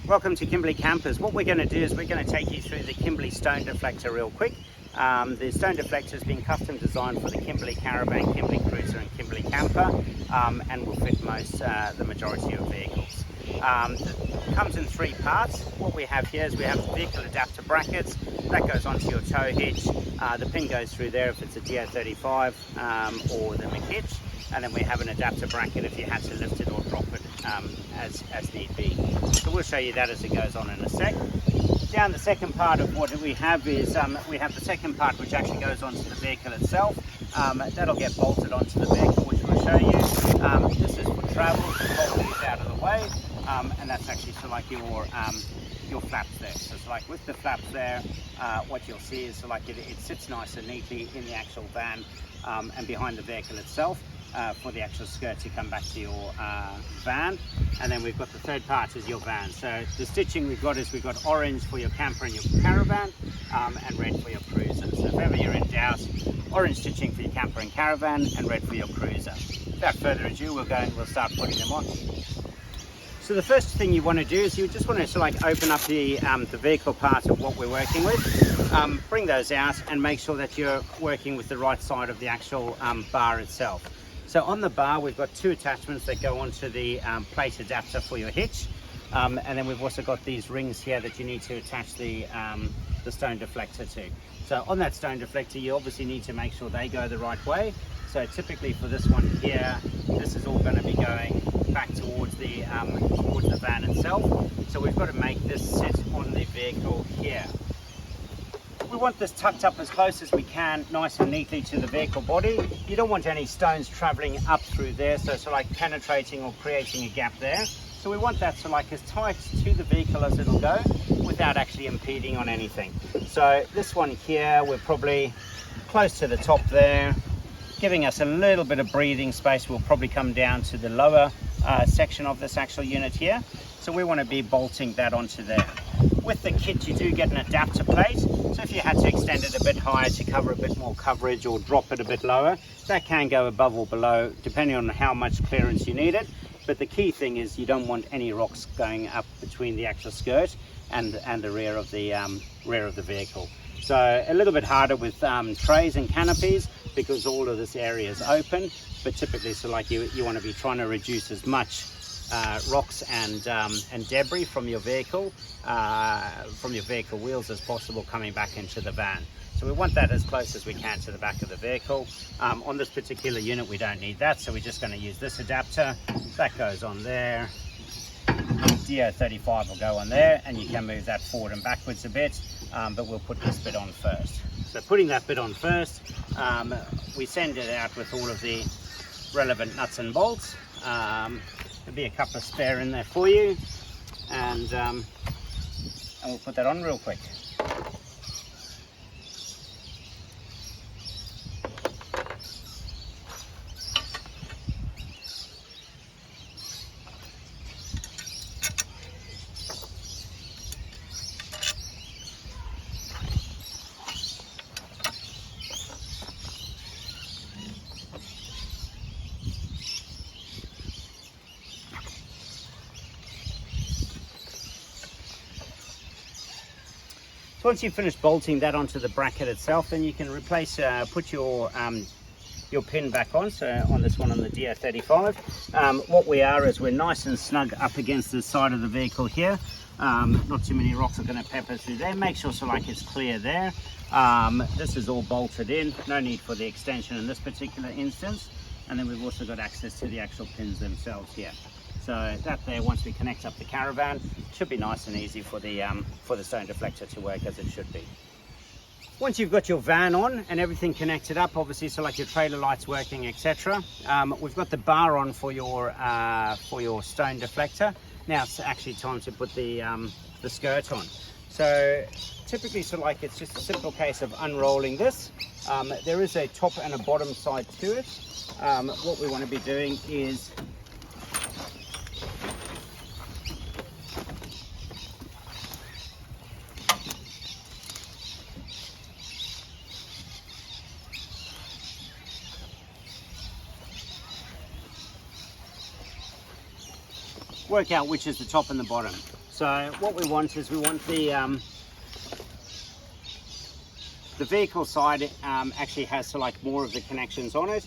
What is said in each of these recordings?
Welcome to Kimberley Campers. What we're going to do is we're going to take you through the Kimberley stone deflector real quick. The stone deflector has been custom designed for the Kimberley Caravan, Kimberley Cruiser and Kimberley Camper, and will fit the majority of vehicles. It comes in three parts. What we have here is we have vehicle adapter brackets that goes onto your tow hitch. The pin goes through there if it's a DO35 or the McHitch, and then we have an adapter bracket if you had to lift it or drop it as need be. So we'll show you that as it goes on in a sec. Down the second part of what we have is we have the second part which actually goes onto the vehicle itself. That'll get bolted onto the vehicle, which we'll show you. This is for travel, so hold these out of the way, and that's actually so like your flaps there. So it's like with the flaps there, what you'll see is so like it sits nice and neatly in the actual van and behind the vehicle itself. For the actual skirt to come back to your van. And then we've got the third part is your van. So the stitching we've got orange for your camper and your caravan, and red for your cruiser. So if ever you're in doubt, orange stitching for your camper and caravan and red for your cruiser. Without further ado, we'll start putting them on. So the first thing you want to do is you just want to open up the vehicle part of what we're working with. Bring those out and make sure that you're working with the right side of the actual bar itself. So on the bar, we've got two attachments that go onto the plate adapter for your hitch. And then we've also got these rings here that you need to attach the stone deflector to. So on that stone deflector, you obviously need to make sure they go the right way. So typically for this one here, this is all going to be going back towards the van itself. So we've got to make this sit on the vehicle here. We want this tucked up as close as we can, nice and neatly to the vehicle body. You don't want any stones traveling up through there, so like penetrating or creating a gap there. So we want that as tight to the vehicle as it'll go without actually impeding on anything. So this one here, we're probably close to the top there, giving us a little bit of breathing space. We'll probably come down to the lower section of this actual unit here. So we want to be bolting that onto there. With the kit, you do get an adapter plate. So if you had to extend it a bit higher to cover a bit more coverage or drop it a bit lower, that can go above or below, depending on how much clearance you need it. But the key thing is you don't want any rocks going up between the actual skirt and the rear of the vehicle. So a little bit harder with trays and canopies because all of this area is open. But typically, you want to be trying to reduce as much rocks and debris from your vehicle wheels as possible coming back into the van. So we want that as close as we can to the back of the vehicle. On this particular unit we don't need that, so we're just going to use this adapter. That goes on there. DO35 will go on there, and you can move that forward and backwards a bit, but we'll put this bit on first. So putting that bit on first, we send it out with all of the relevant nuts and bolts. There'll be a couple of spare in there for you, and we'll put that on real quick. Once you've finished bolting that onto the bracket itself, then you can put your pin back on. So on this one on the DO35, what we are is we're nice and snug up against the side of the vehicle here. Not too many rocks are going to pepper through there. Make sure it's clear there. This is all bolted in, no need for the extension in this particular instance. And then we've also got access to the actual pins themselves here. So that there, once we connect up the caravan, should be nice and easy for the stone deflector to work as it should be. Once you've got your van on and everything connected up, obviously, so like your trailer lights working, etc., we've got the bar on for your stone deflector. Now it's actually time to put the skirt on. So typically, it's just a simple case of unrolling this. There is a top and a bottom side to it. What we want to be doing is work out which is the top and the bottom. So what we want is we want the vehicle side actually has like more of the connections on it.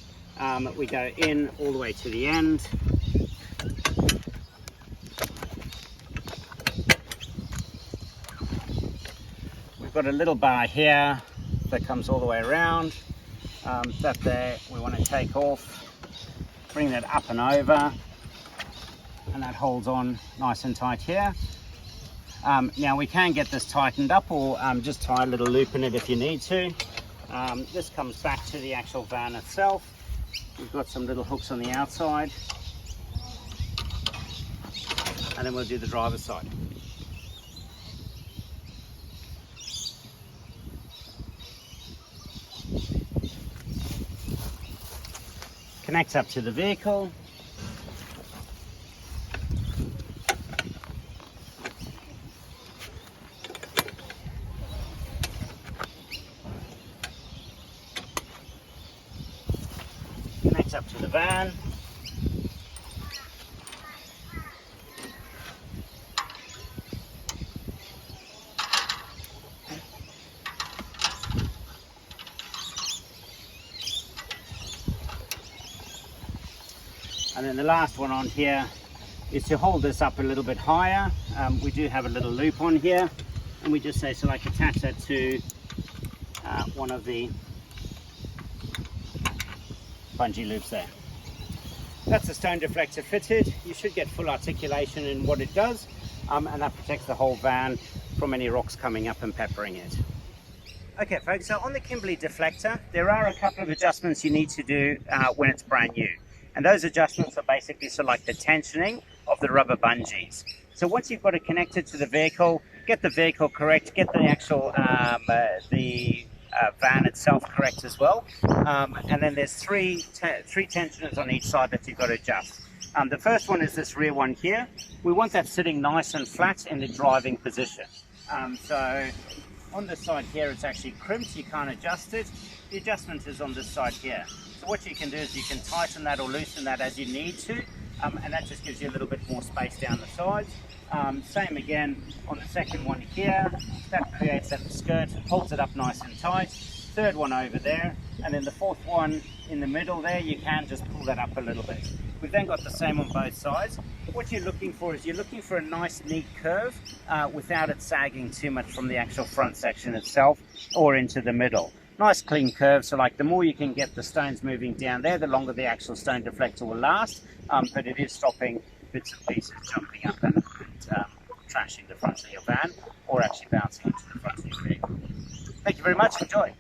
We go in all the way to the end. We've got a little bar here that comes all the way around. That there we want to take off, bring that up and over, and that holds on nice and tight here. Now we can get this tightened up, or just tie a little loop in it if you need to. This comes back to the actual van itself. We've got some little hooks on the outside, and then we'll do the driver's side. Connects up to the vehicle. Connects up to the van. And then the last one on here is to hold this up a little bit higher. We do have a little loop on here, and we just say, so like attach that to one of the bungee loops there. That's the stone deflector fitted. You should get full articulation in what it does, and that protects the whole van from any rocks coming up and peppering it. Okay folks, so on the Kimberley deflector, there are a couple of adjustments you need to do when it's brand new. And those adjustments are basically so like the tensioning of the rubber bungees. So once you've got it connected to the vehicle, get the vehicle correct, get the actual van itself correct as well. And then there's three tensioners on each side that you've got to adjust. The first one is this rear one here. We want that sitting nice and flat in the driving position. So on this side here, it's actually crimped, you can't adjust it. The adjustment is on this side here. So what you can do is you can tighten that or loosen that as you need to, and that just gives you a little bit more space down the sides. Same again on the second one here, that creates that skirt, holds it up nice and tight. Third one over there, and then the fourth one in the middle there, you can just pull that up a little bit. We've then got the same on both sides. What you're looking for is you're looking for a nice neat curve without it sagging too much from the actual front section itself or into the middle. Nice clean curve, so like the more you can get the stones moving down there, the longer the actual stone deflector will last, but it is stopping bits and pieces jumping up and trashing the front of your van or actually bouncing into the front of your vehicle. Thank you very much, enjoy.